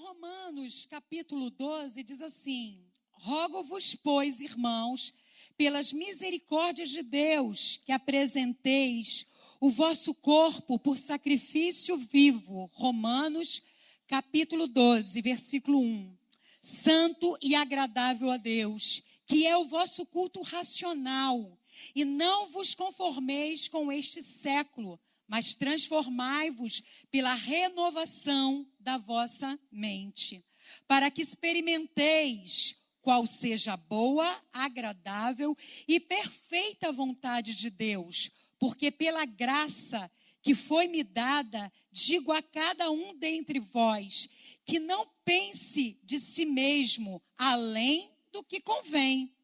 Romanos, capítulo 12, diz assim: rogo-vos, pois, irmãos, pelas misericórdias de Deus, que apresenteis o vosso corpo por sacrifício vivo. Romanos, capítulo 12, versículo 1. Santo e agradável a Deus, que é o vosso culto racional. E não vos conformeis com este século, mas transformai-vos pela renovação da vossa mente, para que experimenteis qual seja a boa, agradável e perfeita vontade de Deus. Porque pela graça que foi-me dada, digo a cada um dentre vós, que não pense de si mesmo além do que convém.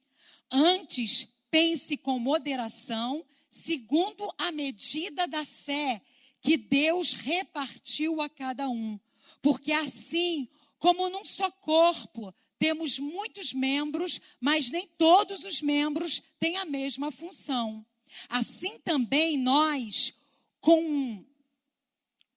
Antes, pense com moderação, segundo a medida da fé que Deus repartiu a cada um. Porque assim, como num só corpo, temos muitos membros, mas nem todos os membros têm a mesma função. Assim também nós,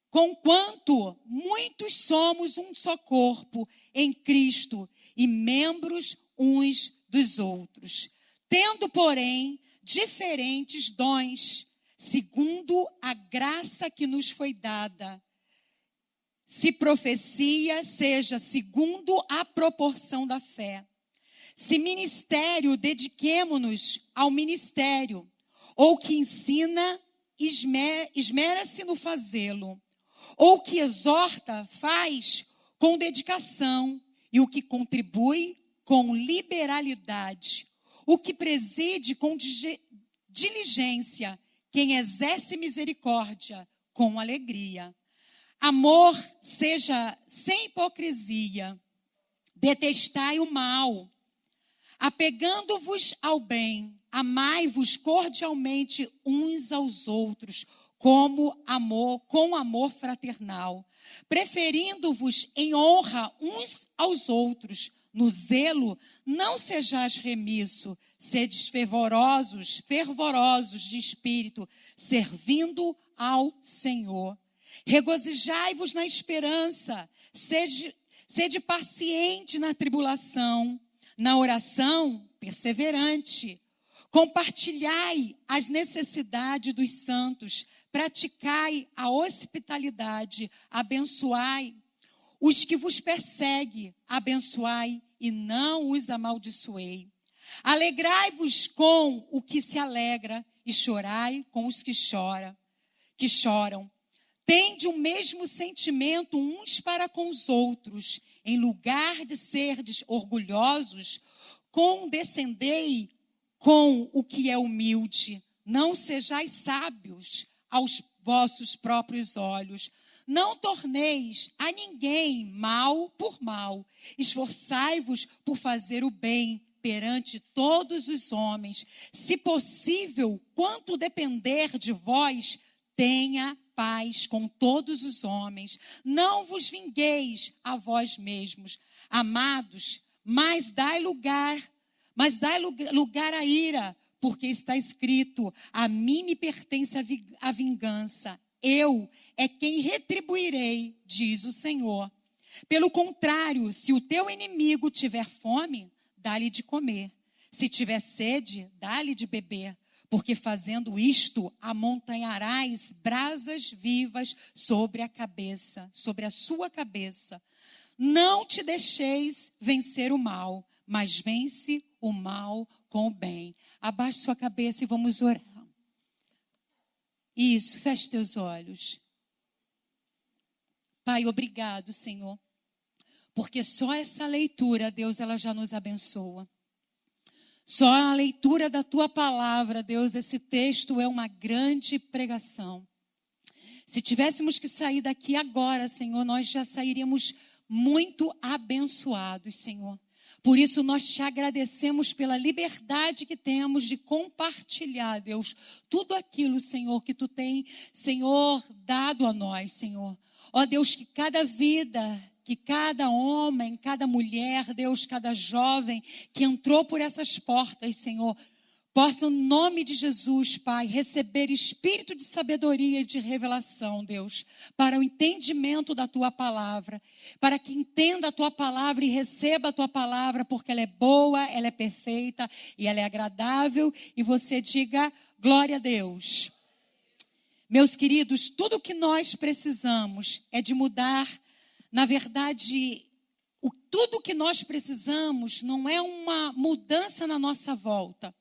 conquanto muitos somos um só corpo em Cristo e membros uns dos outros. Tendo, porém, diferentes dons, segundo a graça que nos foi dada. Se profecia, seja segundo a proporção da fé. Se ministério, dediquemo-nos ao ministério. Ou que ensina, esmera-se no fazê-lo. Ou que exorta, faz com dedicação. E o que contribui, com liberalidade. O que preside, com diligência. Quem exerce misericórdia, com alegria. Amor seja sem hipocrisia. Detestai o mal. Apegando-vos ao bem, amai-vos cordialmente uns aos outros, com amor fraternal, preferindo-vos em honra uns aos outros. No zelo, não sejais remisso, sedes fervorosos de espírito, servindo ao Senhor. Regozijai-vos na esperança, sede paciente na tribulação, na oração perseverante. Compartilhai as necessidades dos santos, praticai a hospitalidade, abençoai os que vos perseguem, abençoai e não os amaldiçoei. Alegrai-vos com o que se alegra e chorai com os que choram. Tende o mesmo sentimento uns para com os outros. Em lugar de serdes orgulhosos, condescendei com o que é humilde. Não sejais sábios aos vossos próprios olhos. Não torneis a ninguém mal por mal. Esforçai-vos por fazer o bem perante todos os homens. Se possível, quanto depender de vós, tenha paz com todos os homens. Não vos vingueis a vós mesmos, amados, mas dai lugar à ira, porque está escrito: a mim me pertence a vingança. Eu é quem retribuirei, diz o Senhor. Pelo contrário, se o teu inimigo tiver fome, dá-lhe de comer. Se tiver sede, dá-lhe de beber. Porque fazendo isto, amontanharás brasas vivas sobre a sua cabeça. Não te deixeis vencer o mal, mas vence o mal com o bem. Abaixe sua cabeça e vamos orar. Isso, feche teus olhos. Pai, obrigado, Senhor, porque só essa leitura, Deus, ela já nos abençoa. Só a leitura da tua palavra, Deus, esse texto é uma grande pregação. Se tivéssemos que sair daqui agora, Senhor, nós já sairíamos muito abençoados, Senhor. Por isso nós te agradecemos pela liberdade que temos de compartilhar, Deus, tudo aquilo, Senhor, que tu tem, Senhor, dado a nós, Senhor. Ó Deus, que cada vida, que cada homem, cada mulher, Deus, cada jovem que entrou por essas portas, Senhor, possam, no nome de Jesus, Pai, receber espírito de sabedoria e de revelação, Deus, para o entendimento da Tua palavra, para que entenda a Tua palavra e receba a Tua palavra, porque ela é boa, ela é perfeita e ela é agradável, e você diga glória a Deus. Meus queridos, tudo o que nós precisamos é de mudar, na verdade, tudo o que nós precisamos não é uma mudança na nossa volta.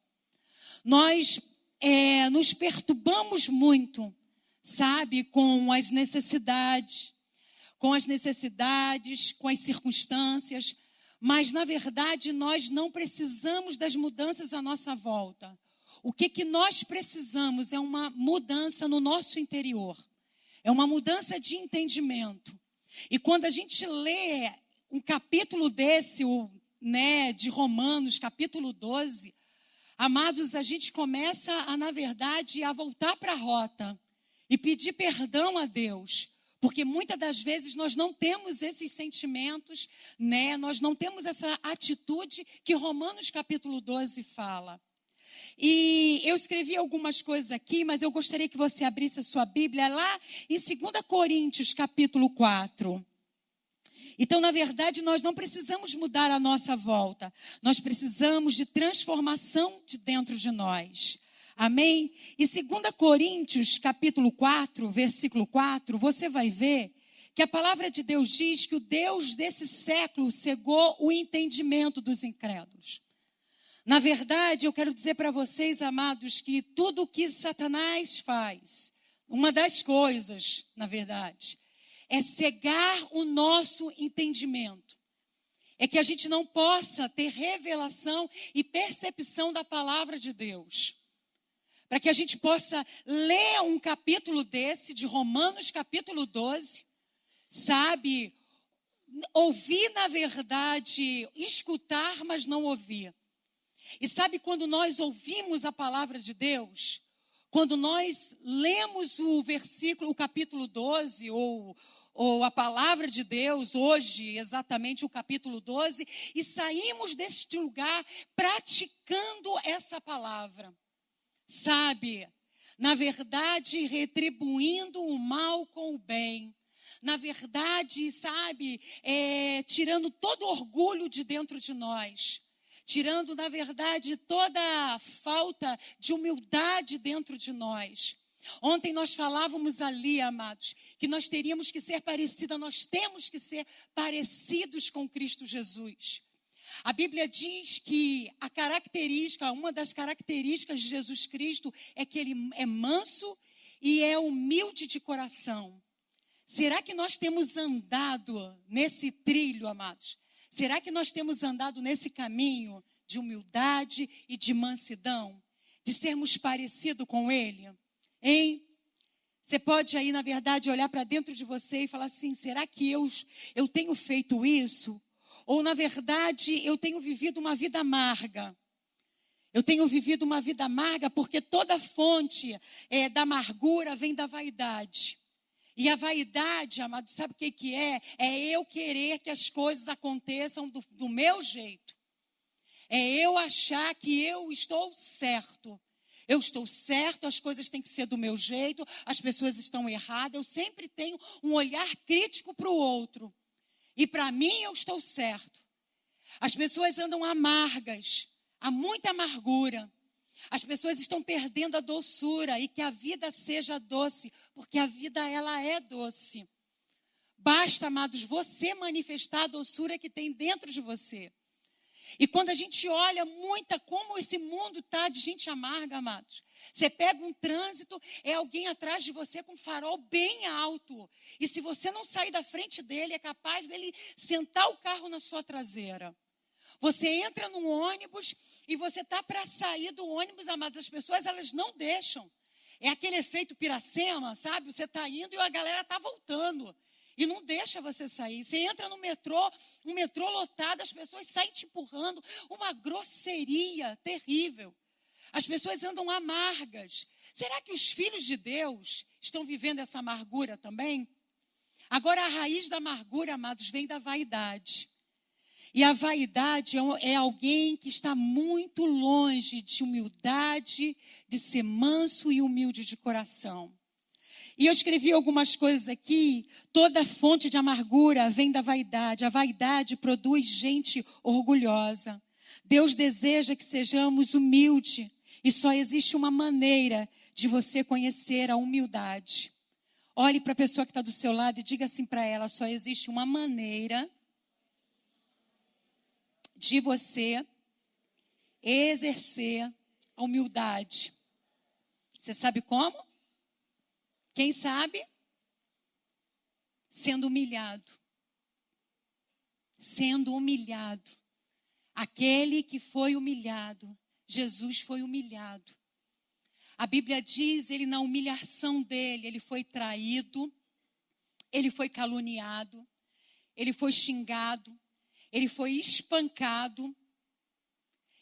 Nós nos perturbamos muito, sabe, com as necessidades, com as circunstâncias, mas, na verdade, nós não precisamos das mudanças à nossa volta. O que nós precisamos é uma mudança no nosso interior, é uma mudança de entendimento. E quando a gente lê um capítulo desse, de Romanos, capítulo 12, amados, a gente começa, na verdade, a voltar para a rota e pedir perdão a Deus. Porque muitas das vezes nós não temos esses sentimentos, nós não temos essa atitude que Romanos capítulo 12 fala. E eu escrevi algumas coisas aqui, mas eu gostaria que você abrisse a sua Bíblia lá em 2 Coríntios capítulo 4. Então, na verdade, nós não precisamos mudar a nossa volta. Nós precisamos de transformação de dentro de nós. Amém? E 2 Coríntios, capítulo 4, versículo 4, você vai ver que a palavra de Deus diz que o Deus desse século cegou o entendimento dos incrédulos. Na verdade, eu quero dizer para vocês, amados, que tudo o que Satanás faz, uma das coisas, na verdade, é cegar o nosso entendimento. É que a gente não possa ter revelação e percepção da palavra de Deus. Para que a gente possa ler um capítulo desse, de Romanos capítulo 12, sabe? Ouvir, na verdade, escutar, mas não ouvir. E sabe quando nós ouvimos a palavra de Deus? Quando nós lemos o versículo, o capítulo 12, ou a palavra de Deus, hoje, exatamente o capítulo 12, e saímos deste lugar praticando essa palavra, sabe? Na verdade, retribuindo o mal com o bem. Na verdade, sabe, tirando todo orgulho de dentro de nós. Tirando, na verdade, toda a falta de humildade dentro de nós. Ontem nós falávamos ali, amados, que nós teríamos que ser parecidos, nós temos que ser parecidos com Cristo Jesus. A Bíblia diz que uma das características de Jesus Cristo é que ele é manso e é humilde de coração. Será que nós temos andado nesse trilho, amados? Será que nós temos andado nesse caminho de humildade e de mansidão? De sermos parecidos com Ele? Hein? Você pode aí, na verdade, olhar para dentro de você e falar assim, será que eu tenho feito isso? Ou, na verdade, eu tenho vivido uma vida amarga? Eu tenho vivido uma vida amarga porque toda fonte da amargura vem da vaidade. E a vaidade, amado, sabe o que é? É eu querer que as coisas aconteçam do meu jeito. É eu achar que eu estou certo. Eu estou certo, as coisas têm que ser do meu jeito, as pessoas estão erradas. Eu sempre tenho um olhar crítico para o outro. E para mim eu estou certo. As pessoas andam amargas, há muita amargura. As pessoas estão perdendo a doçura e que a vida seja doce, porque a vida ela é doce. Basta, amados, você manifestar a doçura que tem dentro de você. E quando a gente olha como esse mundo está de gente amarga, amados. Você pega um trânsito, é alguém atrás de você com farol bem alto. E se você não sair da frente dele, é capaz dele sentar o carro na sua traseira. Você entra num ônibus e você está para sair do ônibus, amados. As pessoas, elas não deixam. É aquele efeito Piracema, sabe? Você está indo e a galera está voltando. E não deixa você sair. Você entra no metrô, um metrô lotado, as pessoas saem te empurrando. Uma grosseria terrível. As pessoas andam amargas. Será que os filhos de Deus estão vivendo essa amargura também? Agora, a raiz da amargura, amados, vem da vaidade. E a vaidade é alguém que está muito longe de humildade, de ser manso e humilde de coração. E eu escrevi algumas coisas aqui. Toda fonte de amargura vem da vaidade. A vaidade produz gente orgulhosa. Deus deseja que sejamos humildes. E só existe uma maneira de você conhecer a humildade. Olhe para a pessoa que está do seu lado e diga assim para ela: só existe uma maneira de você exercer a humildade. Você sabe como? Quem sabe? Sendo humilhado. Sendo humilhado. Aquele que foi humilhado. Jesus foi humilhado. A Bíblia diz, ele na humilhação dele, ele foi traído, ele foi caluniado, ele foi xingado, ele foi espancado.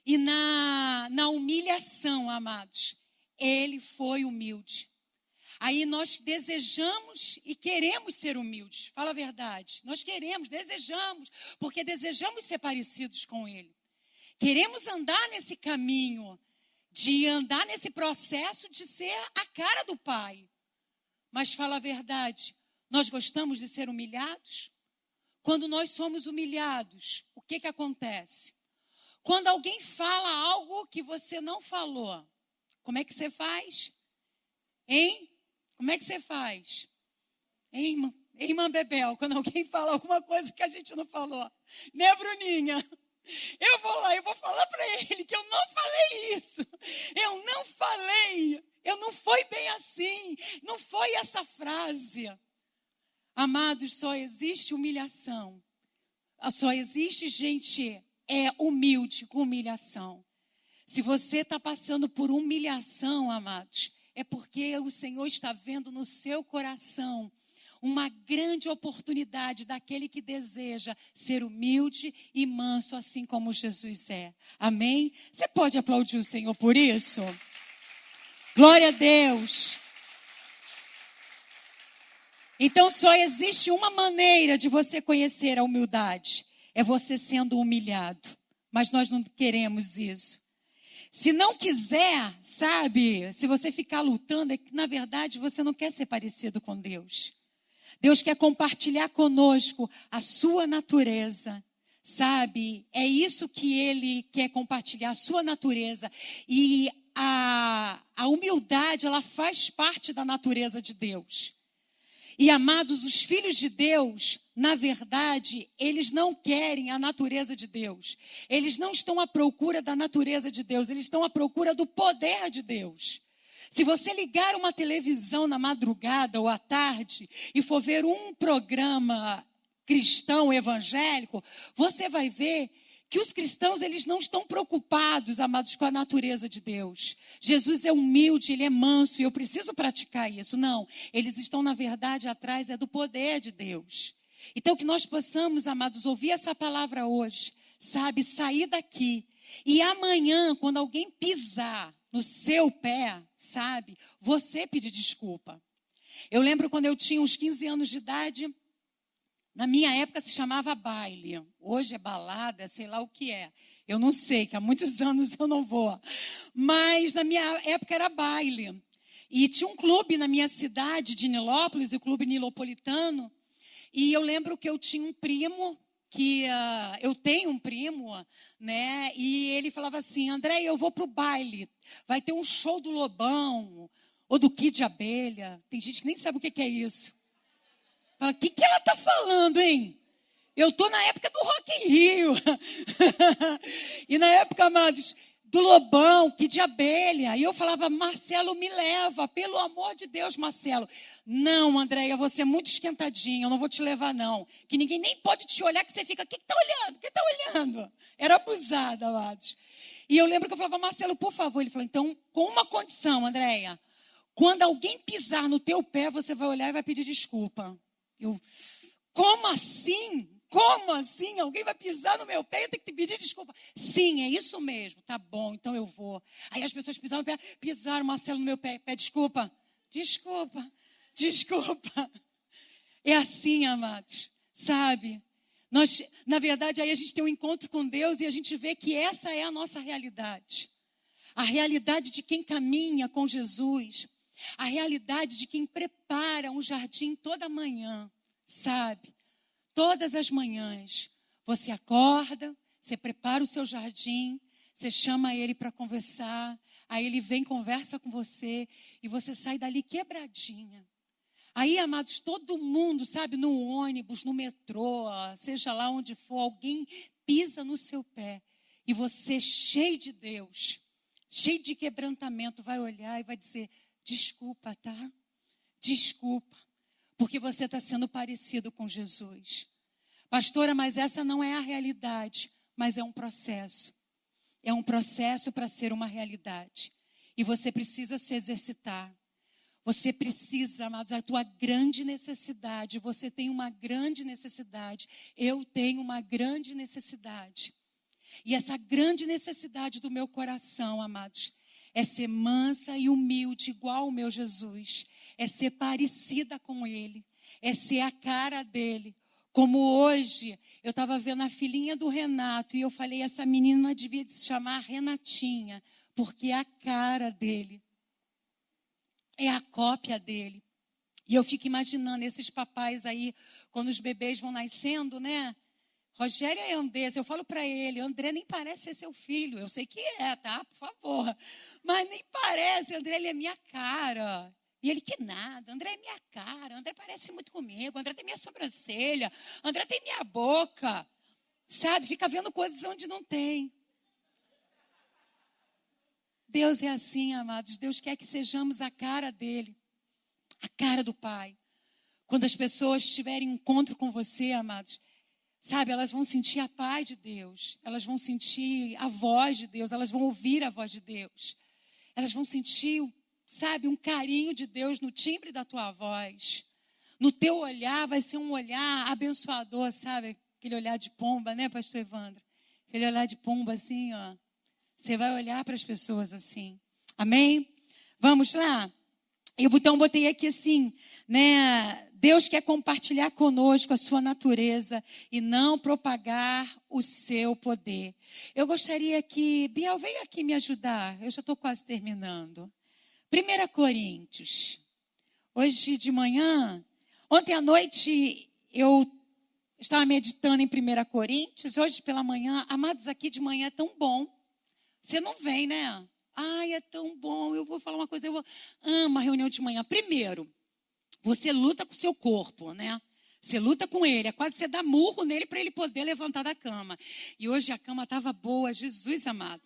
E na humilhação, amados, ele foi humilde. Aí nós desejamos e queremos ser humildes. Fala a verdade. Nós queremos, desejamos, porque desejamos ser parecidos com ele. Queremos andar nesse caminho, de andar nesse processo de ser a cara do Pai. Mas fala a verdade, nós gostamos de ser humilhados? Quando nós somos humilhados, o que acontece? Quando alguém fala algo que você não falou, como é que você faz? Hein? Como é que você faz? Hein, irmã Bebel, quando alguém fala alguma coisa que a gente não falou. Né, Bruninha? Eu vou lá, eu vou falar para ele que eu não falei isso. Eu não falei. Eu não foi bem assim. Não foi essa frase. Amados, só existe humilhação. Só existe gente humilde com humilhação. Se você está passando por humilhação, amados, é porque o Senhor está vendo no seu coração uma grande oportunidade daquele que deseja ser humilde e manso, assim como Jesus é. Amém? Você pode aplaudir o Senhor por isso? Glória a Deus. Então só existe uma maneira de você conhecer a humildade. É você sendo humilhado. Mas nós não queremos isso. Se não quiser, sabe, se você ficar lutando, é que na verdade você não quer ser parecido com Deus. Deus quer compartilhar conosco a sua natureza, sabe? É isso que Ele quer compartilhar, a sua natureza. E a humildade, ela faz parte da natureza de Deus. E, amados, os filhos de Deus, na verdade, eles não querem a natureza de Deus. Eles não estão à procura da natureza de Deus, eles estão à procura do poder de Deus. Se você ligar uma televisão na madrugada ou à tarde e for ver um programa cristão evangélico, você vai ver que os cristãos, eles não estão preocupados, amados, com a natureza de Deus. Jesus é humilde, ele é manso e eu preciso praticar isso. Não, eles estão, na verdade, atrás do poder de Deus. Então, que nós possamos, amados, ouvir essa palavra hoje, sabe, sair daqui. E amanhã, quando alguém pisar no seu pé, sabe, você pedir desculpa. Eu lembro quando eu tinha uns 15 anos de idade, na minha época se chamava baile, hoje é balada, sei lá o que é. Eu não sei, que há muitos anos eu não vou. Mas na minha época era baile. E tinha um clube na minha cidade de Nilópolis, o Clube Nilopolitano, e eu lembro que eu tinha um primo, eu tenho um primo, né? E ele falava assim: André, eu vou pro baile, vai ter um show do Lobão, ou do Kid de Abelha. Tem gente que nem sabe o que é isso. Fala, o que ela tá falando, hein? Eu tô na época do Rock in Rio. E na época, amados, do Lobão, Kid de Abelha. E eu falava, Marcelo, me leva, pelo amor de Deus, Marcelo. Não, Andréia, você é muito esquentadinha, eu não vou te levar, não. Que ninguém nem pode te olhar, que você fica, quem tá olhando? Quem tá olhando? Era abusada, amados. E eu lembro que eu falava, Marcelo, por favor. Ele falou, então, com uma condição, Andréia. Quando alguém pisar no teu pé, você vai olhar e vai pedir desculpa. Eu, como assim? Como assim? Alguém vai pisar no meu pé e eu tenho que te pedir desculpa? Sim, é isso mesmo. Tá bom, então eu vou. Aí as pessoas pisaram Marcelo no meu pé. Pede desculpa. Desculpa. Desculpa. É assim, amados. Sabe? Na verdade, aí a gente tem um encontro com Deus e a gente vê que essa é a nossa realidade. A realidade de quem caminha com Jesus. A realidade de quem prepara um jardim toda manhã, sabe? Todas as manhãs. Você acorda, você prepara o seu jardim, você chama ele para conversar, aí ele vem, conversa com você e você sai dali quebradinha. Aí, amados, todo mundo, sabe, no ônibus, no metrô, seja lá onde for, alguém pisa no seu pé. E você, cheio de Deus, cheio de quebrantamento, vai olhar e vai dizer, desculpa, tá? Desculpa, porque você está sendo parecido com Jesus. Pastora, mas essa não é a realidade, mas é um processo. É um processo para ser uma realidade. E você precisa se exercitar. Você precisa, amados, a tua grande necessidade. Você tem uma grande necessidade. Eu tenho uma grande necessidade. E essa grande necessidade do meu coração, amados, é ser mansa e humilde, igual o meu Jesus. É ser parecida com Ele. É ser a cara dele. Como hoje, eu estava vendo a filhinha do Renato e eu falei, essa menina devia se chamar Renatinha, porque é a cara dele. É a cópia dele. E eu fico imaginando esses papais aí, quando os bebês vão nascendo, né? Rogério é André, eu falo para ele, André nem parece ser seu filho. Eu sei que é, tá? Por favor. Mas nem parece, André, ele é minha cara. E ele, que nada, André é minha cara, André parece muito comigo, André tem minha sobrancelha, André tem minha boca. Sabe, fica vendo coisas onde não tem. Deus é assim, amados. Deus quer que sejamos a cara dele, a cara do Pai. Quando as pessoas tiverem encontro com você, amados, sabe, elas vão sentir a paz de Deus, elas vão sentir a voz de Deus, elas vão ouvir a voz de Deus, elas vão sentir, sabe, um carinho de Deus no timbre da tua voz. No teu olhar vai ser um olhar abençoador, sabe? Aquele olhar de pomba, né, pastor Evandro? Aquele olhar de pomba assim, ó. Você vai olhar para as pessoas assim. Amém? Vamos lá? Eu então botei aqui assim, né? Deus quer compartilhar conosco a sua natureza e não propagar o seu poder. Eu gostaria que... Biel, vem aqui me ajudar. Eu já estou quase terminando. 1 Coríntios. Hoje de manhã... Ontem à noite eu estava meditando em 1 Coríntios. Hoje pela manhã... Amados, aqui de manhã é tão bom. Você não vem, né? Ai, é tão bom. Eu vou falar uma coisa, amo a reunião de manhã. Primeiro, você luta com o seu corpo, né? Você luta com ele. É quase você dá murro nele para ele poder levantar da cama. E hoje a cama estava boa, Jesus amado.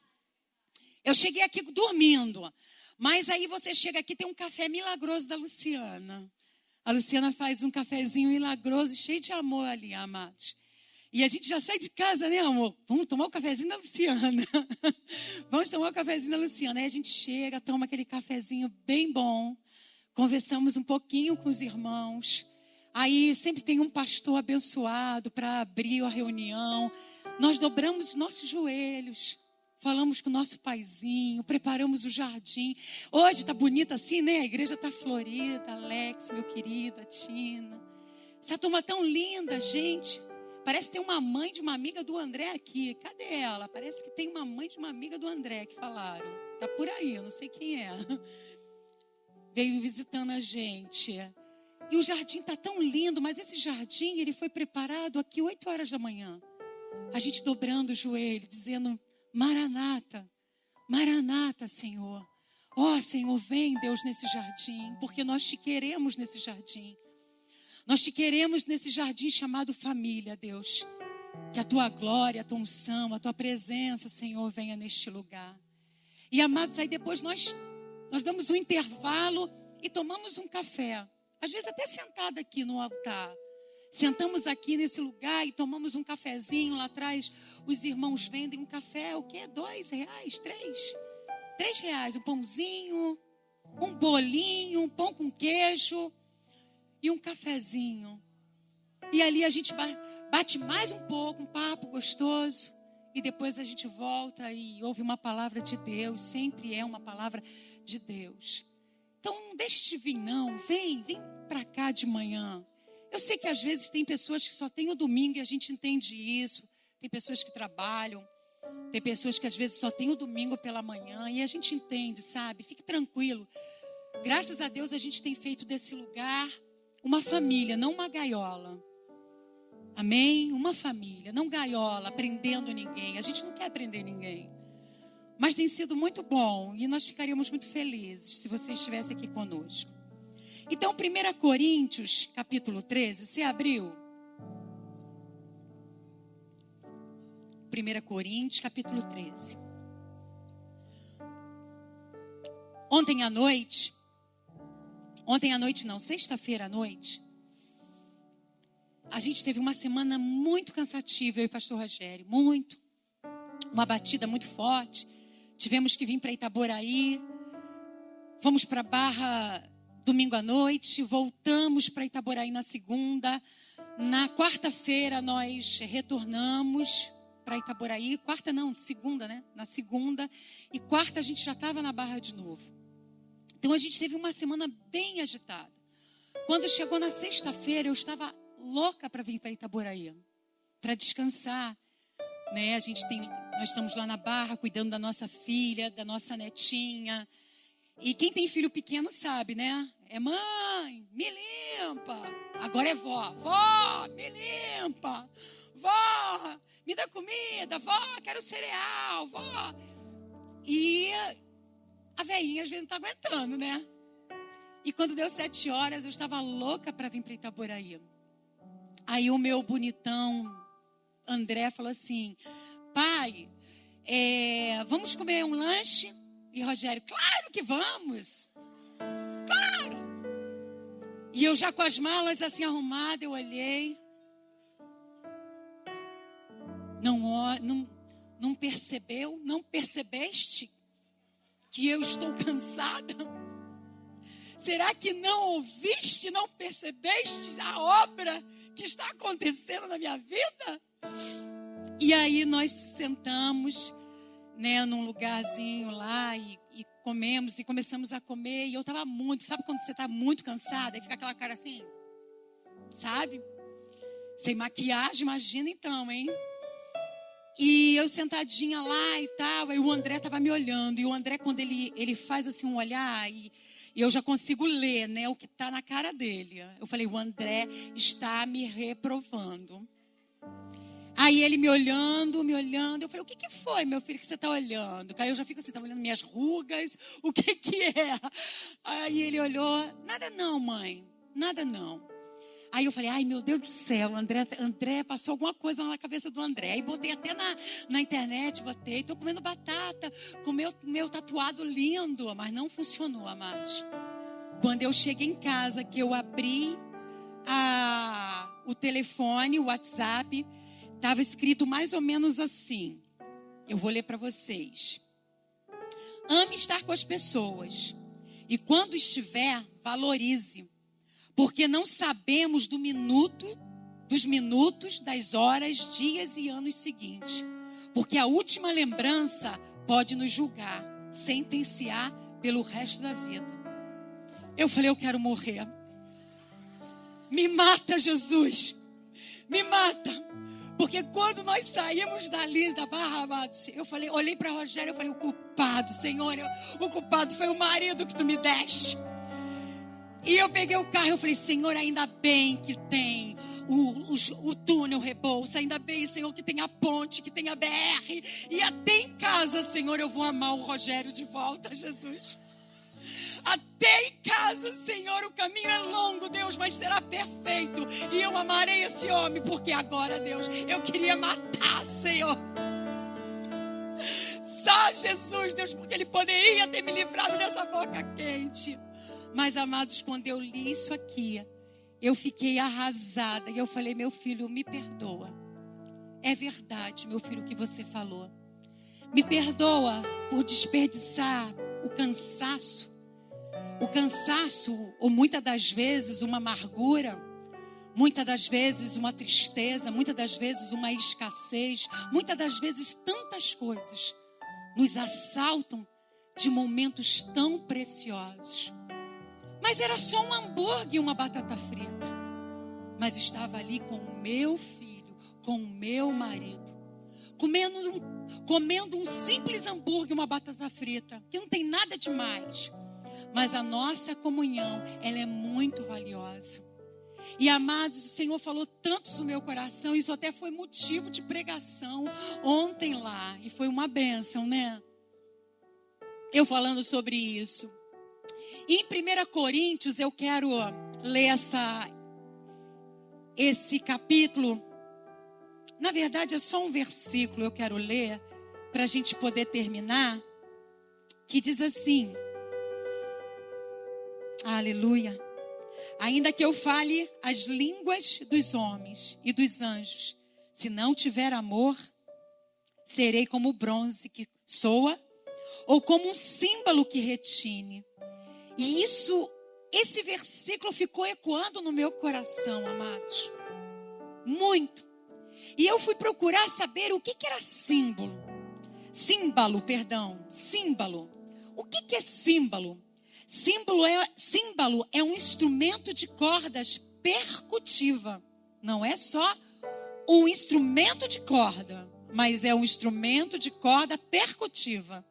Eu cheguei aqui dormindo. Mas aí você chega aqui, tem um café milagroso da Luciana. A Luciana faz um cafezinho milagroso, cheio de amor ali, amados. E a gente já sai de casa, né, amor? Vamos tomar o cafezinho da Luciana. Vamos tomar o cafezinho da Luciana. Aí a gente chega, toma aquele cafezinho bem bom. Conversamos um pouquinho com os irmãos. Aí sempre tem um pastor abençoado para abrir a reunião. Nós dobramos os nossos joelhos. Falamos com o nosso paizinho, preparamos o jardim. Hoje está bonita assim, né? A igreja está florida. Alex, meu querido, a Tina. Essa turma tão linda, gente. Parece que tem uma mãe de uma amiga do André aqui. Cadê ela? Parece que tem uma mãe de uma amiga do André que falaram. Tá por aí, eu não sei quem é. Veio visitando a gente. E o jardim está tão lindo, mas esse jardim ele foi preparado aqui 8 horas da manhã. A gente dobrando o joelho, dizendo, Maranata, Maranata, Senhor. Ó, Senhor, vem, Deus, nesse jardim, porque nós te queremos nesse jardim. Nós te queremos nesse jardim chamado família, Deus. Que a tua glória, a tua unção, a tua presença, Senhor, venha neste lugar. E amados, aí depois nós damos um intervalo e tomamos um café. Às vezes até sentado aqui no altar. Sentamos aqui nesse lugar e tomamos um cafezinho. Lá atrás os irmãos vendem um café, o quê? R$2, R$3? R$3, um pãozinho, um bolinho, um pão com queijo e um cafezinho. E ali a gente bate mais um pouco, um papo gostoso. E depois a gente volta e ouve uma palavra de Deus. Sempre é uma palavra de Deus. Então não deixe de vir não. Vem para cá de manhã. Eu sei que às vezes tem pessoas que só têm o domingo e a gente entende isso. Tem pessoas que trabalham. Tem pessoas que às vezes só têm o domingo pela manhã e a gente entende, sabe? Fique tranquilo. Graças a Deus a gente tem feito desse lugar uma família, não uma gaiola. Amém? Uma família, não gaiola, prendendo ninguém. A gente não quer prender ninguém. Mas tem sido muito bom e nós ficaríamos muito felizes se você estivesse aqui conosco. Então, 1 Coríntios, capítulo 13, você abriu? 1 Coríntios, capítulo 13. Ontem à noite não, sexta-feira à noite, a gente teve uma semana muito cansativa, eu e o pastor Rogério, muito. Uma batida muito forte. Tivemos que vir para Itaboraí. Fomos para Barra domingo à noite. Voltamos para Itaboraí na segunda. Na quarta-feira nós retornamos para Itaboraí. Segunda, né? Na segunda. E quarta a gente já estava na Barra de novo. Então a gente teve uma semana bem agitada. Quando chegou na sexta-feira, eu estava louca para vir para Itaboraí, para descansar, né? Nós estamos lá na Barra cuidando da nossa filha, da nossa netinha. E quem tem filho pequeno sabe, né? É mãe, me limpa. Agora é vó, me limpa. Vó, me dá comida. Vó, quero cereal. Vó. E a velhinha às vezes não está aguentando, né? E quando deu 7 horas, eu estava louca para vir para Itaboraí. Aí o meu bonitão André falou assim: pai, vamos comer um lanche? E Rogério, claro que vamos. Claro. E eu já com as malas assim arrumadas, eu olhei. Não percebeste que eu estou cansada? Será que não ouviste, não percebeste a obra que está acontecendo na minha vida? E aí nós sentamos, né, num lugarzinho lá e comemos e começamos a comer. E eu estava sabe quando você está muito cansada e fica aquela cara assim, sabe? Sem maquiagem, imagina então, hein? E eu sentadinha lá e tal, aí o André estava me olhando. E o André, quando ele faz assim um olhar e eu já consigo ler, né, o que está na cara dele. Eu falei, o André está me reprovando. Aí ele me olhando. Eu falei, o que foi, meu filho, que você está olhando? Aí eu já fico assim, está olhando minhas rugas, o que é? Aí ele olhou, nada não, mãe, nada não. Aí eu falei, ai meu Deus do céu, André passou alguma coisa na cabeça do André. Aí botei até na internet, estou comendo batata, com meu tatuado lindo, mas não funcionou, amados. Quando eu cheguei em casa, que eu abri o telefone, o WhatsApp, estava escrito mais ou menos assim. Eu vou ler para vocês. Ame estar com as pessoas. E quando estiver, valorize. Porque não sabemos dos minutos, das horas, dias e anos seguintes. Porque a última lembrança pode nos julgar, sentenciar pelo resto da vida. Eu falei, eu quero morrer. Me mata, Jesus. Me mata. Porque quando nós saímos dali da Barra, amados, eu falei, olhei para Rogério, eu falei, o culpado, Senhor, o culpado foi o marido que tu me deste. E eu peguei o carro e eu falei, Senhor, ainda bem que tem o túnel Rebouça, ainda bem, Senhor, que tem a ponte, que tem a BR. E até em casa, Senhor, eu vou amar o Rogério de volta, Jesus. Até em casa, Senhor, o caminho é longo, Deus, mas será perfeito. E eu amarei esse homem, porque agora, Deus, eu queria matar, Senhor. Só Jesus, Deus, porque Ele poderia ter me livrado dessa boca quente. Mas, amados, quando eu li isso aqui, eu fiquei arrasada. E eu falei, meu filho, me perdoa. É verdade, meu filho, o que você falou. Me perdoa por desperdiçar o cansaço. O cansaço, ou muitas das vezes uma amargura. Muitas das vezes uma tristeza. Muitas das vezes uma escassez. Muitas das vezes tantas coisas nos assaltam de momentos tão preciosos. Mas era só um hambúrguer e uma batata frita. mas estava ali com o meu filho, com o meu marido, comendo um simples hambúrguer, uma batata frita, que não tem nada demais. Mas a nossa comunhão, ela é muito valiosa. E amados, o Senhor falou tanto no meu coração, isso até foi motivo de pregação ontem lá. E foi uma bênção, né? Eu falando sobre isso. E em 1 Coríntios, eu quero ler esse capítulo. Na verdade, é só um versículo eu quero ler, para a gente poder terminar, que diz assim, aleluia, ainda que eu fale as línguas dos homens e dos anjos, se não tiver amor, serei como o bronze que soa, ou como um símbolo que retine. E esse versículo ficou ecoando no meu coração, amados, muito. E eu fui procurar saber o que era símbolo. Símbolo. O que é símbolo? Símbolo é um instrumento de cordas percutiva. Não é só um instrumento de corda, mas é um instrumento de corda percutiva.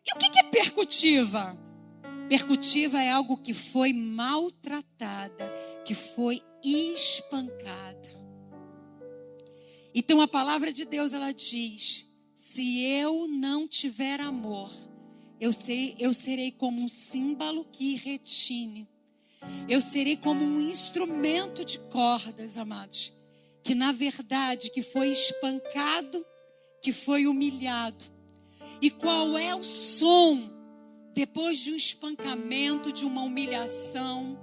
E o que é percutiva? Percutiva é algo que foi maltratada, que foi espancada. Então a palavra de Deus, ela diz, se eu não tiver amor, eu serei como um símbolo que retine. Eu serei como um instrumento de cordas, amados, que na verdade que foi espancado, que foi humilhado. E qual é o som depois de um espancamento, de uma humilhação,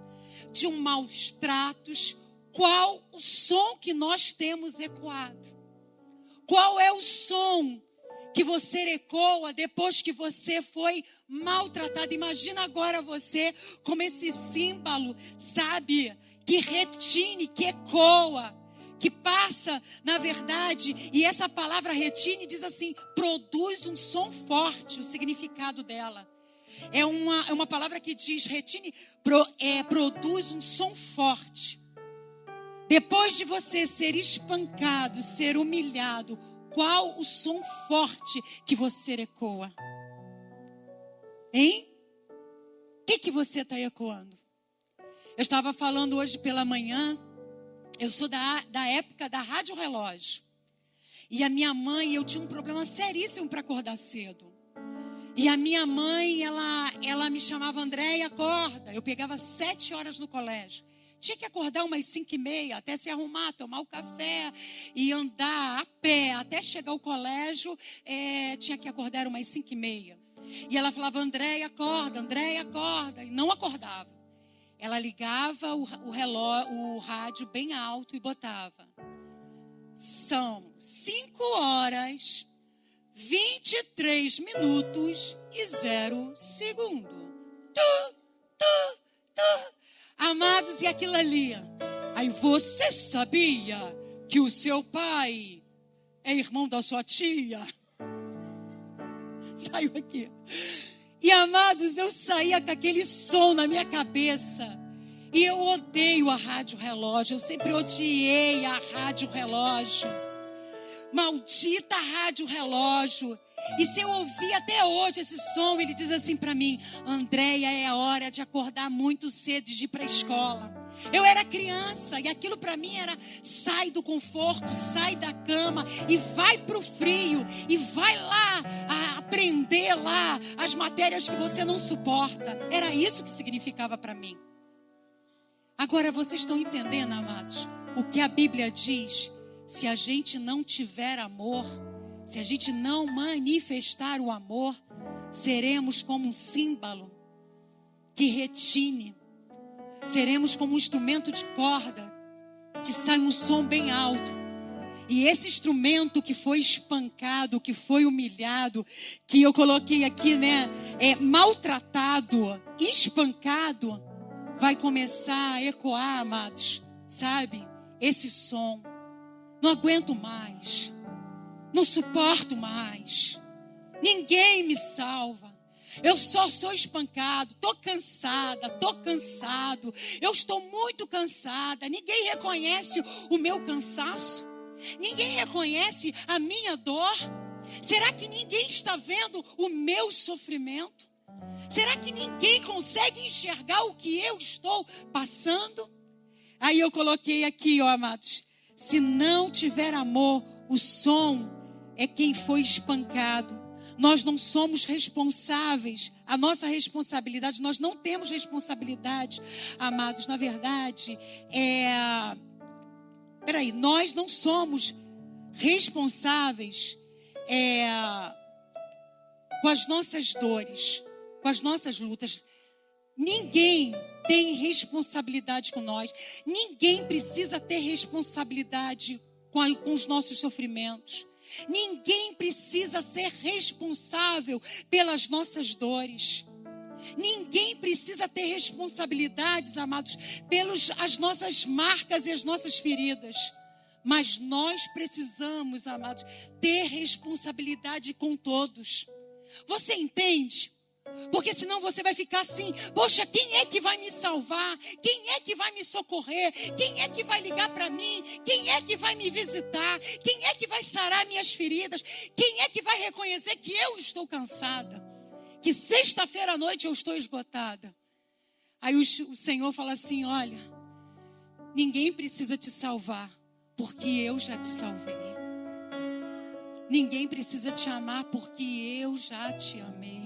de um maus tratos? Qual o som que nós temos ecoado? Qual é o som que você ecoa depois que você foi maltratado? Imagina agora você como esse símbolo, sabe? Que retine, que ecoa, que passa, na verdade, e essa palavra retine diz assim, produz um som forte, o significado dela. É uma palavra que diz, retine, produz um som forte. Depois de você ser espancado, ser humilhado, qual o som forte que você ecoa? Hein? O que você está ecoando? Eu estava falando hoje pela manhã, eu sou da época da rádio relógio. E a minha mãe, eu tinha um problema seríssimo para acordar cedo. E a minha mãe, ela me chamava, Andréia, acorda. Eu pegava 7 horas no colégio. Tinha que acordar umas 5h30, até se arrumar, tomar o café e andar a pé até chegar ao colégio. Tinha que acordar umas 5h30. E ela falava, Andréia, acorda, e não acordava. Ela ligava o rádio bem alto e botava. São 5h, 23 minutos e 0 segundos. Amados, e aquilo ali. Aí você sabia que o seu pai é irmão da sua tia? Saiu aqui. E amados, eu saía com aquele som na minha cabeça. E eu odeio a rádio relógio. Eu sempre odiei a rádio relógio. Maldita rádio relógio. E se eu ouvir até hoje esse som, ele diz assim para mim, Andréia, é hora de acordar muito cedo e de ir para a escola. Eu era criança e aquilo para mim era, sai do conforto, sai da cama e vai para o frio. E vai lá aprender lá as matérias que você não suporta. Era isso que significava para mim. Agora vocês estão entendendo, amados, o que a Bíblia diz? Se a gente não tiver amor, se a gente não manifestar o amor, seremos como um símbolo que retine. Seremos como um instrumento de corda que sai um som bem alto. E esse instrumento que foi espancado, que foi humilhado, que eu coloquei aqui, né, maltratado, espancado, vai começar a ecoar, amados, sabe? Esse som. Não aguento mais. Não suporto mais. Ninguém me salva. Eu só sou espancado, estou cansada, estou cansado, eu estou muito cansada. Ninguém reconhece o meu cansaço, ninguém reconhece a minha dor. Será que ninguém está vendo o meu sofrimento? Será que ninguém consegue enxergar o que eu estou passando? Aí eu coloquei aqui, ó, amados, se não tiver amor, o som é quem foi espancado. Nós não somos responsáveis, a nossa responsabilidade, nós não temos responsabilidade, amados, na verdade, nós não somos responsáveis com as nossas dores, com as nossas lutas. Ninguém tem responsabilidade com nós, ninguém precisa ter responsabilidade com os nossos sofrimentos. Ninguém precisa ser responsável pelas nossas dores. Ninguém precisa ter responsabilidades, amados, pelas nossas marcas e as nossas feridas. Mas nós precisamos, amados, ter responsabilidade com todos. Você entende? Porque senão você vai ficar assim: poxa, quem é que vai me salvar? Quem é que vai me socorrer? Quem é que vai ligar para mim? Quem é que vai me visitar? Quem é que vai sarar minhas feridas? Quem é que vai reconhecer que eu estou cansada? Que sexta-feira à noite eu estou esgotada? Aí o Senhor fala assim: olha, ninguém precisa te salvar, porque eu já te salvei. Ninguém precisa te amar, porque eu já te amei.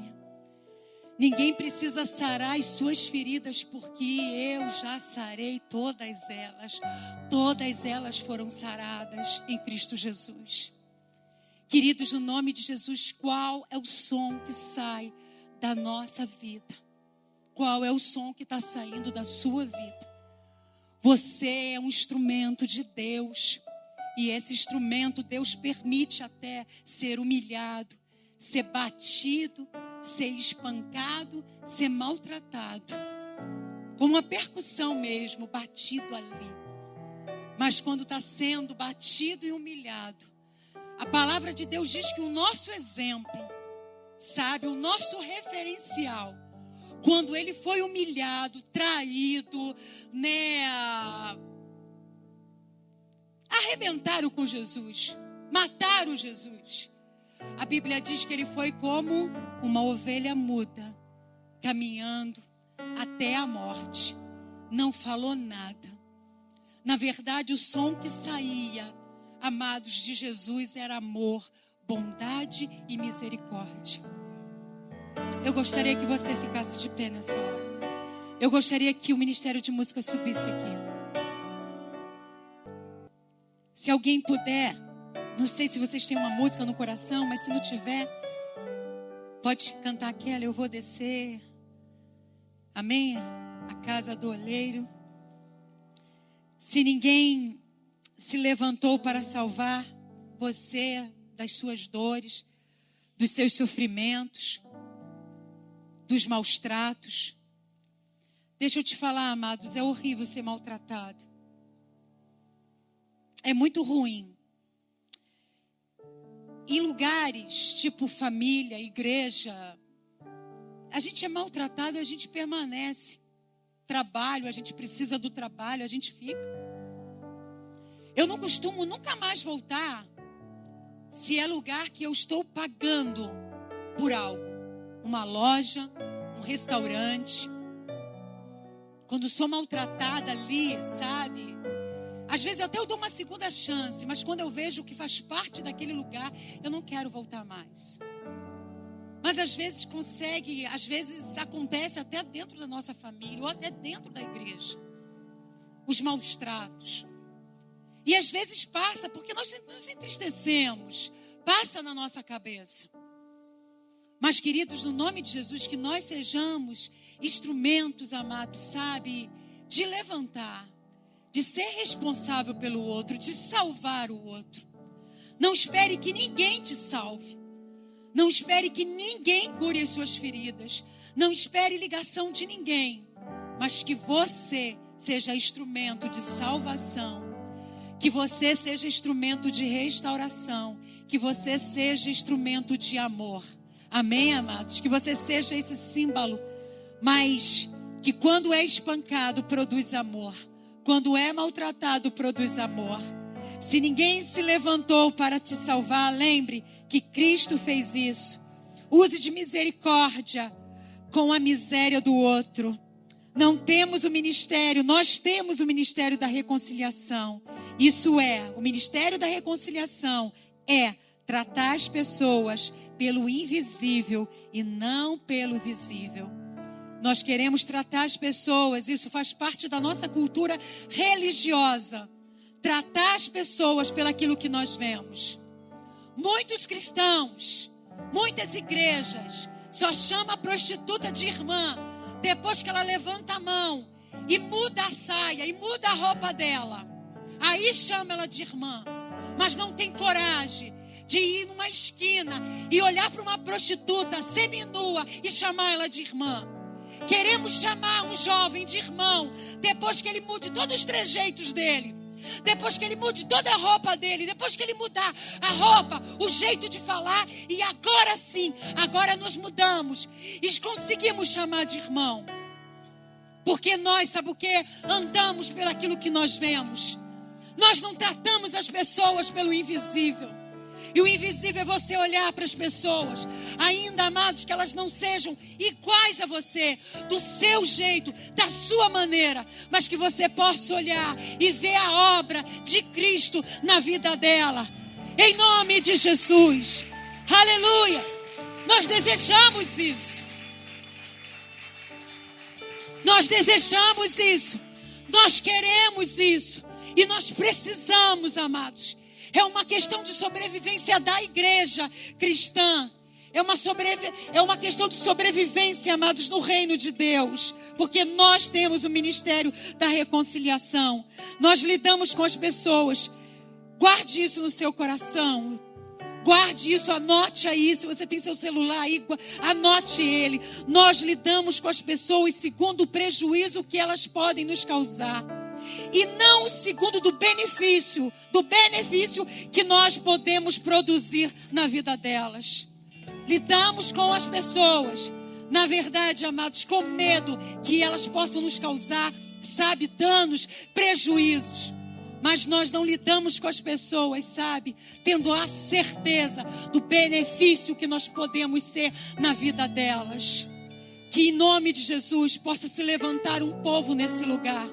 Ninguém precisa sarar as suas feridas, porque eu já sarei todas elas. Todas elas foram saradas em Cristo Jesus. Queridos, no nome de Jesus, qual é o som que sai da nossa vida? Qual é o som que está saindo da sua vida? Você é um instrumento de Deus. E esse instrumento, Deus permite até ser humilhado, ser batido, ser espancado, ser maltratado. Com uma percussão mesmo, batido ali. Mas quando está sendo batido e humilhado, a palavra de Deus diz que o nosso exemplo, sabe, o nosso referencial, quando ele foi humilhado, traído, arrebentaram com Jesus, mataram Jesus. A Bíblia diz que ele foi como uma ovelha muda, caminhando até a morte. Não falou nada. Na verdade, o som que saía, amados, de Jesus era amor, bondade e misericórdia. Eu gostaria que você ficasse de pé nessa hora. Eu gostaria que o Ministério de Música subisse aqui. Se alguém puder, não sei se vocês têm uma música no coração, mas se não tiver, pode cantar aquela: eu vou descer. Amém? A casa do oleiro. Se ninguém se levantou para salvar você das suas dores, dos seus sofrimentos, dos maus tratos, deixa eu te falar, amados, é horrível ser maltratado. É muito ruim. Em lugares tipo família, igreja, a gente é maltratado e a gente permanece. Trabalho, a gente precisa do trabalho, a gente fica. Eu não costumo nunca mais voltar se é lugar que eu estou pagando por algo. Uma loja, um restaurante. Quando sou maltratada ali, sabe? Às vezes até eu dou uma segunda chance, mas quando eu vejo que faz parte daquele lugar, eu não quero voltar mais. Mas às vezes acontece até dentro da nossa família, ou até dentro da igreja. Os maus tratos. E às vezes passa, porque nós nos entristecemos, passa na nossa cabeça. Mas, queridos, no nome de Jesus, que nós sejamos instrumentos, amados, sabe, de levantar, de ser responsável pelo outro, de salvar o outro. Não espere que ninguém te salve. Não espere que ninguém cure as suas feridas. Não espere ligação de ninguém. Mas que você seja instrumento de salvação. Que você seja instrumento de restauração. Que você seja instrumento de amor. Amém, amados? Que você seja esse símbolo, mas que quando é espancado, produz amor. Quando é maltratado, produz amor. Se ninguém se levantou para te salvar, lembre que Cristo fez isso. Use de misericórdia com a miséria do outro. Não temos o ministério, nós temos o ministério da reconciliação. Isso é, o ministério da reconciliação é tratar as pessoas pelo invisível e não pelo visível. Nós queremos tratar as pessoas, isso faz parte da nossa cultura religiosa. Tratar as pessoas pelaquilo que nós vemos. Muitos cristãos, muitas igrejas, só chamam a prostituta de irmã depois que ela levanta a mão e muda a saia e muda a roupa dela. Aí chama ela de irmã, mas não tem coragem de ir numa esquina e olhar para uma prostituta seminua e chamar ela de irmã. Queremos chamar um jovem de irmão depois que ele mude todos os trejeitos dele, depois que ele mude toda a roupa dele, depois que ele mudar a roupa, o jeito de falar, e agora sim, agora nós mudamos e conseguimos chamar de irmão. Porque nós, sabe o que? Andamos pelaquilo que nós vemos. Nós não tratamos as pessoas pelo invisível. E o invisível é você olhar para as pessoas, ainda, amados, que elas não sejam iguais a você, do seu jeito, da sua maneira, mas que você possa olhar e ver a obra de Cristo na vida dela. Em nome de Jesus. Aleluia. Nós desejamos isso. Nós desejamos isso. Nós queremos isso. E nós precisamos, amados. É uma questão de sobrevivência da igreja cristã. É uma questão de sobrevivência, amados, no reino de Deus. Porque nós temos o ministério da reconciliação. Nós lidamos com as pessoas. Guarde isso no seu coração. Guarde isso, anote aí. Se você tem seu celular aí, anote ele. Nós lidamos com as pessoas segundo o prejuízo que elas podem nos causar. E não segundo do benefício que nós podemos produzir na vida delas. Lidamos com as pessoas, na verdade, amados, com medo que elas possam nos causar, sabe, danos, prejuízos. Mas nós não lidamos com as pessoas, sabe, tendo a certeza do benefício que nós podemos ser na vida delas. Que em nome de Jesus possa se levantar um povo nesse lugar.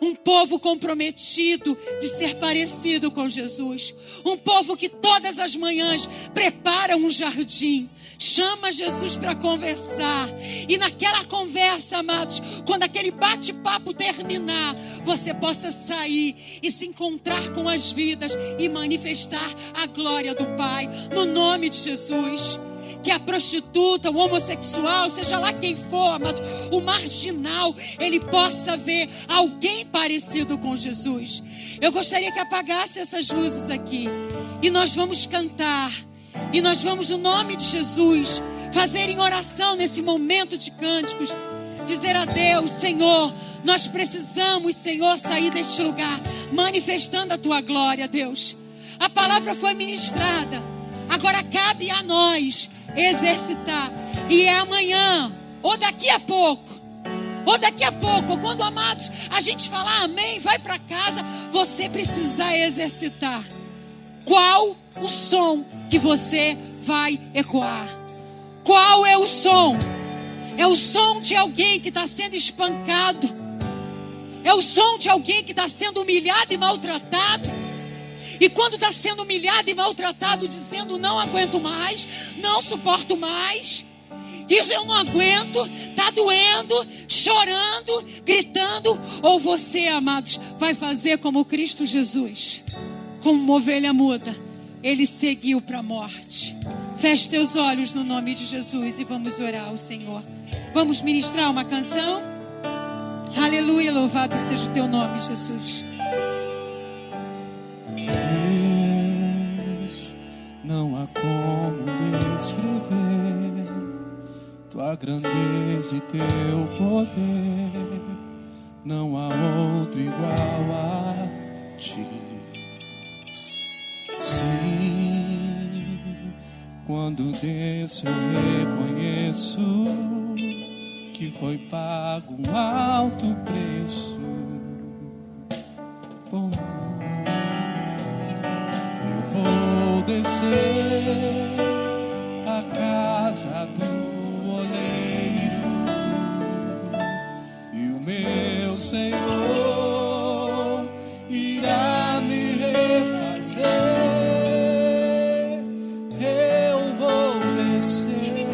Um povo comprometido de ser parecido com Jesus. Um povo que todas as manhãs prepara um jardim. Chama Jesus para conversar. E naquela conversa, amados, quando aquele bate-papo terminar, você possa sair e se encontrar com as vidas e manifestar a glória do Pai. No nome de Jesus. Que a prostituta, o homossexual, seja lá quem for, amado, o marginal, ele possa ver alguém parecido com Jesus. Eu gostaria que apagasse essas luzes aqui. E nós vamos cantar. E nós vamos, no nome de Jesus, fazer em oração nesse momento de cânticos. Dizer a Deus, Senhor, nós precisamos, Senhor, sair deste lugar manifestando a Tua glória, Deus. A palavra foi ministrada. Agora cabe a nós exercitar. E é amanhã, ou daqui a pouco, ou quando, amados, a gente falar amém, vai para casa, você precisa exercitar. Qual o som que você vai ecoar? Qual é o som? É o som de alguém que está sendo espancado? É o som de alguém que está sendo humilhado e maltratado? E quando está sendo humilhado e maltratado, dizendo não aguento mais, não suporto mais, isso eu não aguento, está doendo, chorando, gritando. Ou você, amados, vai fazer como Cristo Jesus, como uma ovelha muda, ele seguiu para a morte. Feche teus olhos no nome de Jesus e vamos orar ao Senhor. Vamos ministrar uma canção? Aleluia, louvado seja o teu nome, Jesus. Não há como descrever tua grandeza e teu poder. Não há outro igual a ti. Sim, Quando desço eu reconheço que foi pago um alto preço por mim. Eu vou descer a casa do oleiro e o meu Senhor irá me refazer. Eu vou descer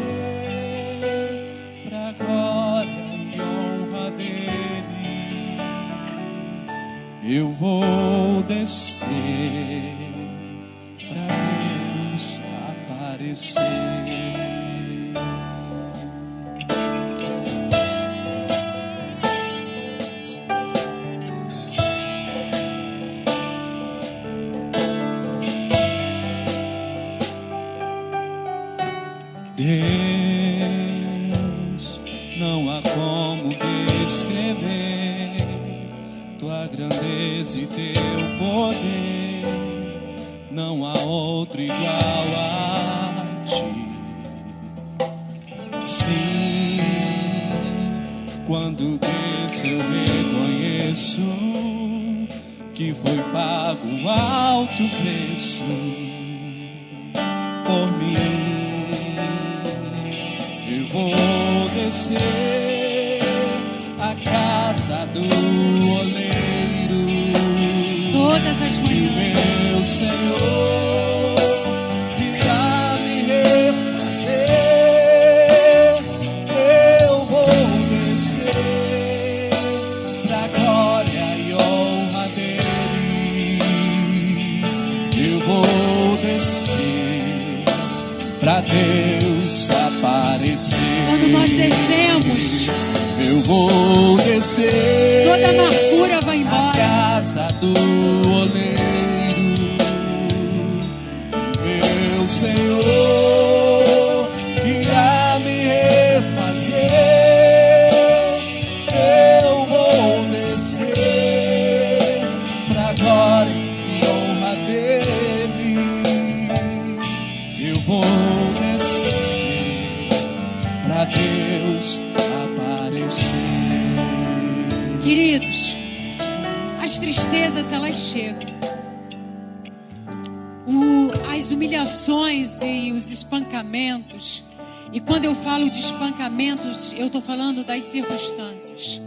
pra glória e honra dele. Eu vou descer pra Deus aparecer. Deus, não há como descrever tua grandeza e teu poder. Não há outro igual a ti. Sim, quando desço eu reconheço que foi pago um alto preço por mim. Eu vou descer a casa do oleiro todas as e manhãs. meu Senhor irá me refazer. Eu vou descer pra glória e honra dele. Eu vou descer pra Deus aparecer. Quando nós descemos, eu vou descer, toda amargura vai embora. A casa do oleiro, meu Senhor irá me refazer. Eu vou descer pra glória e honra dele. Eu vou descer pra Deus aparecer. Queridos, as tristezas elas chegam, as humilhações e os espancamentos. E quando eu falo de espancamentos, eu estou falando das circunstâncias,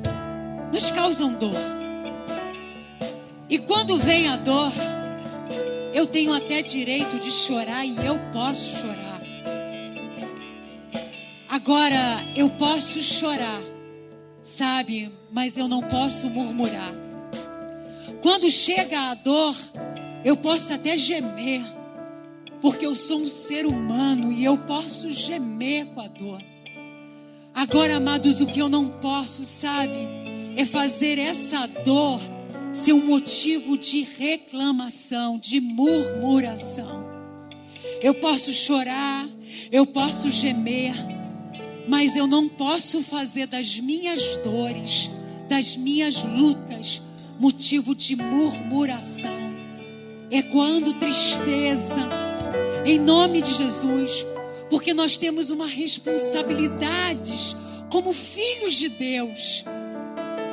nos causam dor. E quando vem a dor, eu tenho até direito de chorar e eu posso chorar. Agora, eu posso chorar, sabe, mas eu não posso murmurar. Quando chega a dor, eu posso até gemer, porque eu sou um ser humano e eu posso gemer com a dor. Agora, amados, o que eu não posso, sabe, é fazer essa dor ser um motivo de reclamação, de murmuração. Eu posso chorar, eu posso gemer, mas eu não posso fazer das minhas dores, das minhas lutas, motivo de murmuração. Ecoando tristeza, em nome de Jesus, porque nós temos uma responsabilidade como filhos de Deus,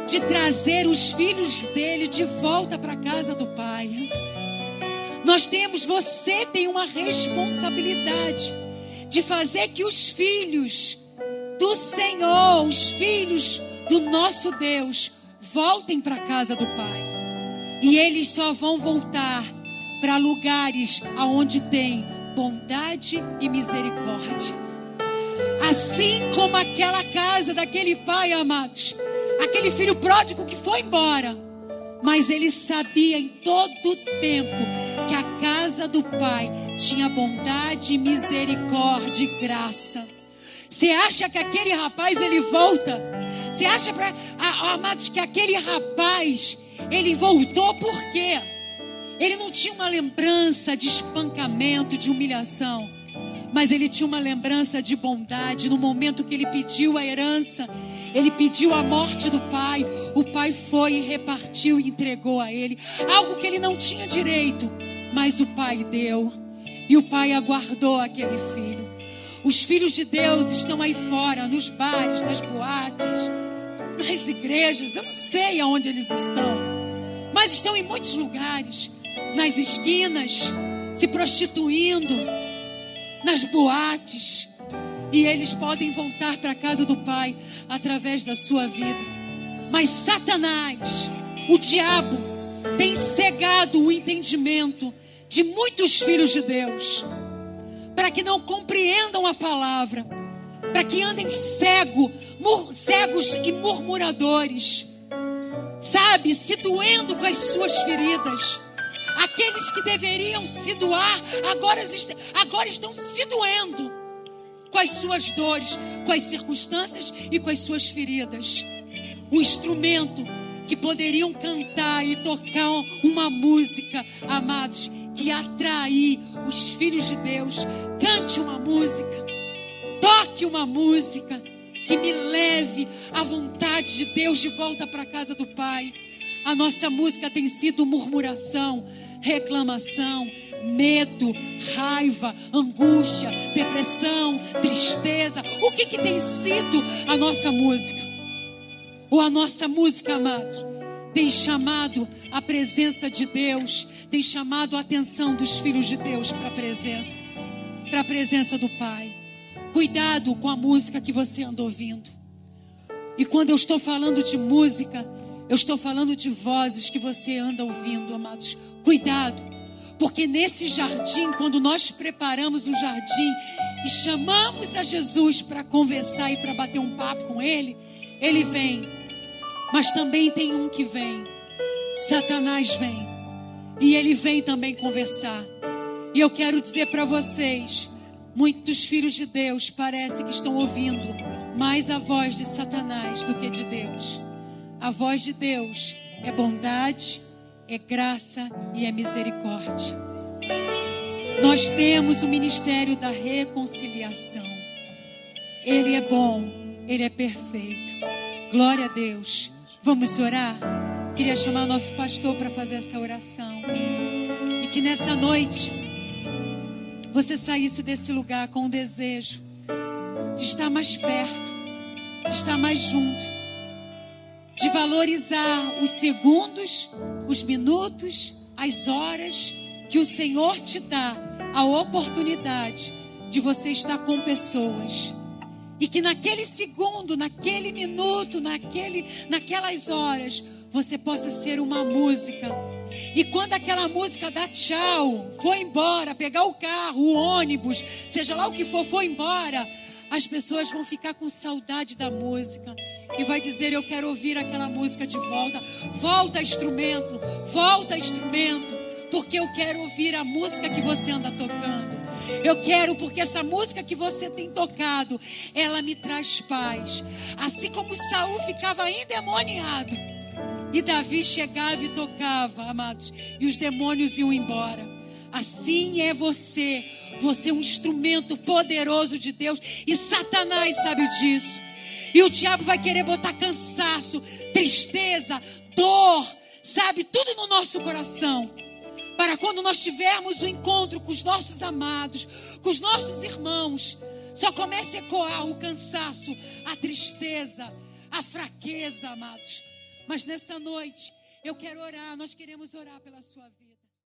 de trazer os filhos dele de volta para a casa do Pai. Você tem uma responsabilidade de fazer que os filhos do Senhor, os filhos do nosso Deus, voltem para a casa do Pai. E eles só vão voltar para lugares aonde tem bondade e misericórdia. Assim como aquela casa daquele pai, amados, aquele filho pródigo que foi embora, mas ele sabia em todo o tempo que a casa do pai tinha bondade, misericórdia e graça. Você acha que aquele rapaz ele volta? Você acha, amados, que aquele rapaz ele voltou por quê? Ele não tinha uma lembrança de espancamento, de humilhação, mas ele tinha uma lembrança de bondade. No momento que ele pediu a herança, ele pediu a morte do pai, o pai foi e repartiu e entregou a ele algo que ele não tinha direito, mas o pai deu. E o pai aguardou aquele filho. Os filhos de Deus estão aí fora, nos bares, nas boates, nas igrejas. Eu não sei aonde eles estão, mas estão em muitos lugares, nas esquinas, se prostituindo, nas boates. E eles podem voltar para a casa do Pai através da sua vida. Mas Satanás, o diabo, tem cegado o entendimento de muitos filhos de Deus, para que não compreendam a palavra, para que andem cegos e murmuradores, sabe, se doendo com as suas feridas. Aqueles que deveriam se doar, agora estão se doendo com as suas dores, com as circunstâncias e com as suas feridas. Um instrumento que poderiam cantar e tocar uma música, amados, que atrair os filhos de Deus. Cante uma música, toque uma música que me leve à vontade de Deus de volta para a casa do Pai. A nossa música tem sido murmuração, reclamação, medo, raiva, angústia, depressão, tristeza. O que tem sido a nossa música? Ou a nossa música, amados, tem chamado a presença de Deus, tem chamado a atenção dos filhos de Deus para a presença do Pai. Cuidado com a música que você anda ouvindo. E quando eu estou falando de música, eu estou falando de vozes que você anda ouvindo, amados. Cuidado, porque nesse jardim, quando nós preparamos um jardim e chamamos a Jesus para conversar e para bater um papo com Ele, Ele vem. Mas também tem um que vem. Satanás vem. E ele vem também conversar. E eu quero dizer para vocês, muitos filhos de Deus parece que estão ouvindo mais a voz de Satanás do que de Deus. A voz de Deus é bondade, é graça e é misericórdia. Nós temos o ministério da reconciliação. Ele é bom, Ele é perfeito. Glória a Deus. Vamos orar? Queria chamar o nosso pastor para fazer essa oração. E que nessa noite você saísse desse lugar com o desejo de estar mais perto, de estar mais junto, de valorizar os segundos, os minutos, as horas que o Senhor te dá, a oportunidade de você estar com pessoas. E que naquele segundo, naquele minuto, naquelas horas, você possa ser uma música. E quando aquela música dá tchau, foi embora, pegar o carro, o ônibus, seja lá o que for, foi embora, as pessoas vão ficar com saudade da música. E vai dizer, eu quero ouvir aquela música de volta. Volta instrumento, porque eu quero ouvir a música que você anda tocando. Eu quero, porque essa música que você tem tocado, ela me traz paz. Assim como Saul ficava endemoniado e Davi chegava e tocava, amados, e os demônios iam embora. Assim é você. Você é um instrumento poderoso de Deus. E Satanás sabe disso. E o diabo vai querer botar cansaço, tristeza, dor, sabe, tudo no nosso coração. Para quando nós tivermos o encontro com os nossos amados, com os nossos irmãos, só comece a ecoar o cansaço, a tristeza, a fraqueza, amados. Mas nessa noite, eu quero orar, nós queremos orar pela sua vida.